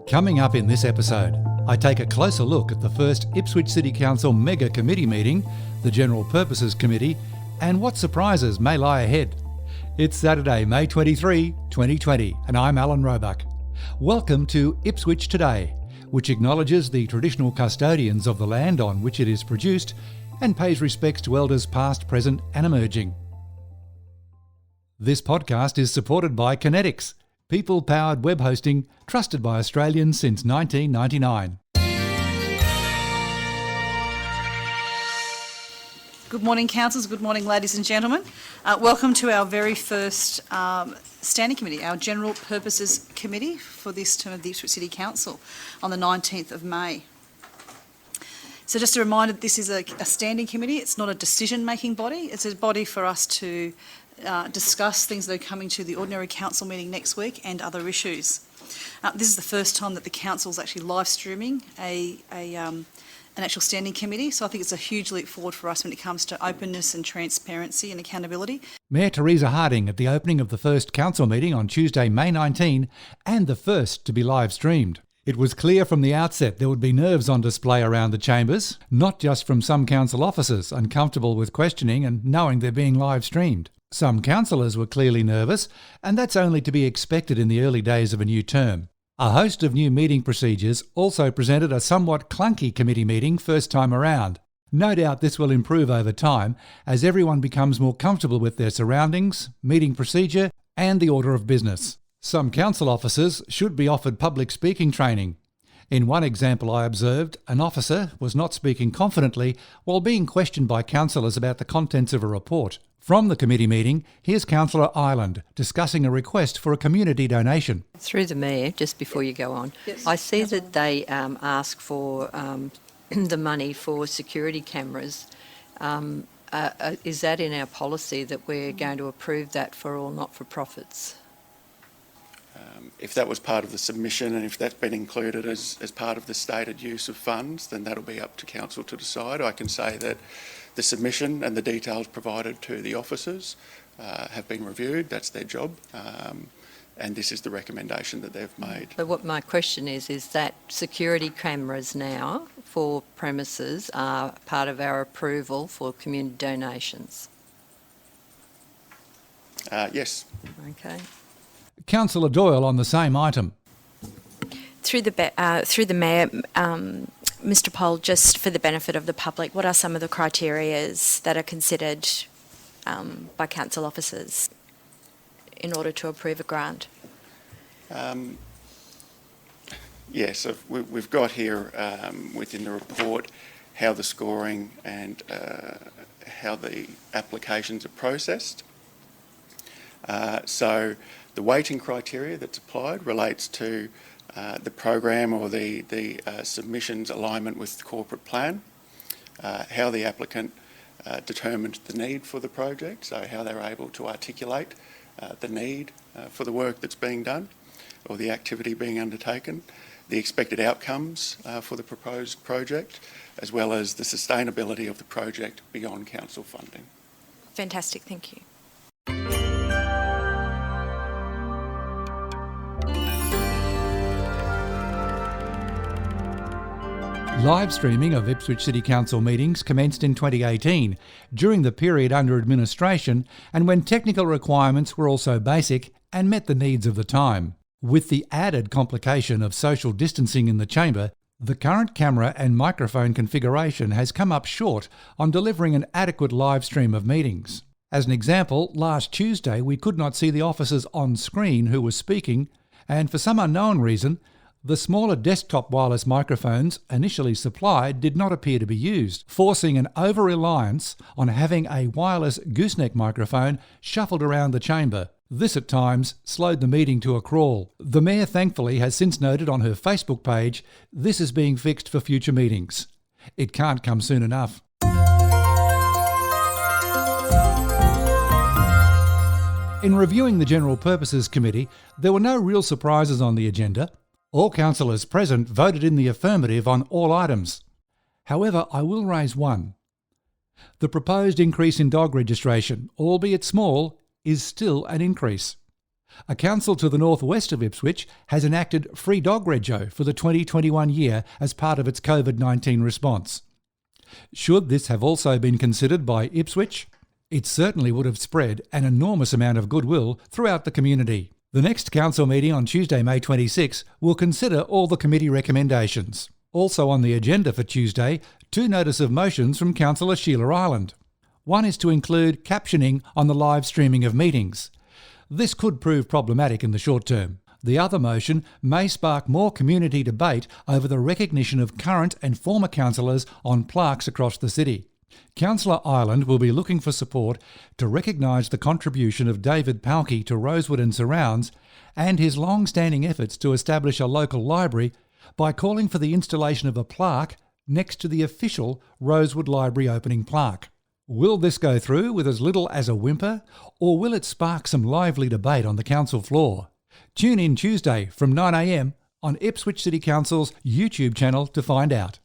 Coming up in this episode, I take a closer look at the first Ipswich City Council mega committee meeting, the General Purposes Committee, and what surprises may lie ahead. It's Saturday, May 23, 2020, and I'm Alan Roebuck. Welcome to Ipswich Today, which acknowledges the traditional custodians of the land on which it is produced and pays respects to elders past, present and emerging. This podcast is supported by Kinetics, people-powered web hosting trusted by Australians since 1999. Good morning, councillors. Good morning, ladies and gentlemen. Welcome to our very first standing committee, our General Purposes Committee for this term of the Ipswich City Council on the 19th of May. So just a reminder, this is a standing committee. It's not a decision-making body. It's a body for us to discuss things that are coming to the ordinary council meeting next week and other issues. This is the first time that the council is actually live streaming an actual standing committee, so I think it's a huge leap forward for us when it comes to openness and transparency and accountability. Mayor Teresa Harding at the opening of the first council meeting on Tuesday, May 19, and the first to be live streamed. It was clear from the outset there would be nerves on display around the chambers, not just from some council officers uncomfortable with questioning and knowing they're being live streamed. Some councillors were clearly nervous, and that's only to be expected in the early days of a new term. A host of new meeting procedures also presented a somewhat clunky committee meeting first time around. No doubt this will improve over time as everyone becomes more comfortable with their surroundings, meeting procedure and the order of business. Some council officers should be offered public speaking training. In one example I observed, an officer was not speaking confidently while being questioned by councillors about the contents of a report. From the committee meeting, here's Councillor Ireland discussing a request for a community donation. Through the Mayor, just before you go on, yes, I see that they ask for the money for security cameras. Is that in our policy that we're going to approve that for all not-for-profits? If that was part of the submission and if that's been included as part of the stated use of funds, then that'll be up to Council to decide. I can say that the submission and the details provided to the officers have been reviewed. That's their job. And this is the recommendation that they've made. But what my question is that security cameras now for premises are part of our approval for community donations? Yes. Okay. Councillor Doyle on the same item. Through the Mayor, Mr Poll, just for the benefit of the public, what are some of the criteria that are considered by council officers in order to approve a grant? Yes, so we've got here within the report how the scoring and how the applications are processed. So the weighting criteria that's applied relates to the program or the submission's alignment with the corporate plan, how the applicant determined the need for the project, so how they're able to articulate the need for the work that's being done or the activity being undertaken, the expected outcomes for the proposed project, as well as the sustainability of the project beyond council funding. Fantastic, thank you. Live streaming of Ipswich City Council meetings commenced in 2018, during the period under administration and when technical requirements were also basic and met the needs of the time. With the added complication of social distancing in the chamber, the current camera and microphone configuration has come up short on delivering an adequate live stream of meetings. As an example, last Tuesday we could not see the officers on screen who were speaking, and for some unknown reason, the smaller desktop wireless microphones initially supplied did not appear to be used, forcing an over-reliance on having a wireless gooseneck microphone shuffled around the chamber. This at times slowed the meeting to a crawl. The Mayor thankfully has since noted on her Facebook page this is being fixed for future meetings. It can't come soon enough. In reviewing the General Purposes Committee, there were no real surprises on the agenda. All councillors present voted in the affirmative on all items. However, I will raise one. The proposed increase in dog registration, albeit small, is still an increase. A council to the northwest of Ipswich has enacted free dog rego for the 2021 year as part of its COVID-19 response. Should this have also been considered by Ipswich, it certainly would have spread an enormous amount of goodwill throughout the community. The next council meeting on Tuesday, May 26, will consider all the committee recommendations. Also on the agenda for Tuesday, 2 notice of motions from Councillor Sheila Ireland. One is to include captioning on the live streaming of meetings. This could prove problematic in the short term. The other motion may spark more community debate over the recognition of current and former councillors on plaques across the city. Councillor Ireland will be looking for support to recognise the contribution of David Pahlke to Rosewood and surrounds and his long-standing efforts to establish a local library by calling for the installation of a plaque next to the official Rosewood Library opening plaque. Will this go through with as little as a whimper, or will it spark some lively debate on the council floor? Tune in Tuesday from 9 a.m. on Ipswich City Council's YouTube channel to find out.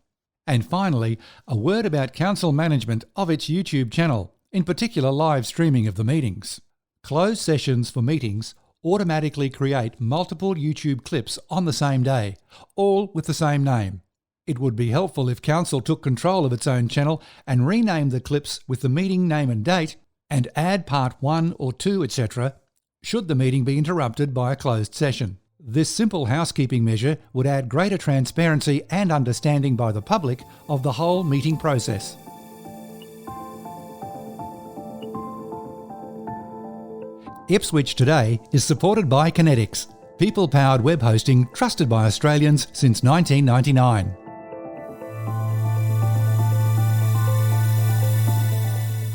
And finally, a word about council management of its YouTube channel, in particular live streaming of the meetings. Closed sessions for meetings automatically create multiple YouTube clips on the same day, all with the same name. It would be helpful if council took control of its own channel and renamed the clips with the meeting name and date, and add part 1 or 2, etc., should the meeting be interrupted by a closed session. This simple housekeeping measure would add greater transparency and understanding by the public of the whole meeting process. Ipswich Today is supported by Kinetics, people-powered web hosting trusted by Australians since 1999.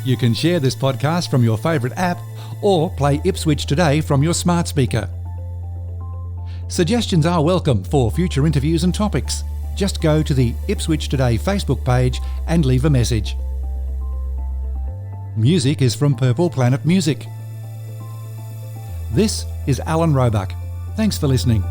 You can share this podcast from your favourite app or play Ipswich Today from your smart speaker. Suggestions are welcome for future interviews and topics. Just go to the Ipswich Today Facebook page and leave a message. Music is from Purple Planet Music. This is Alan Roebuck. Thanks for listening.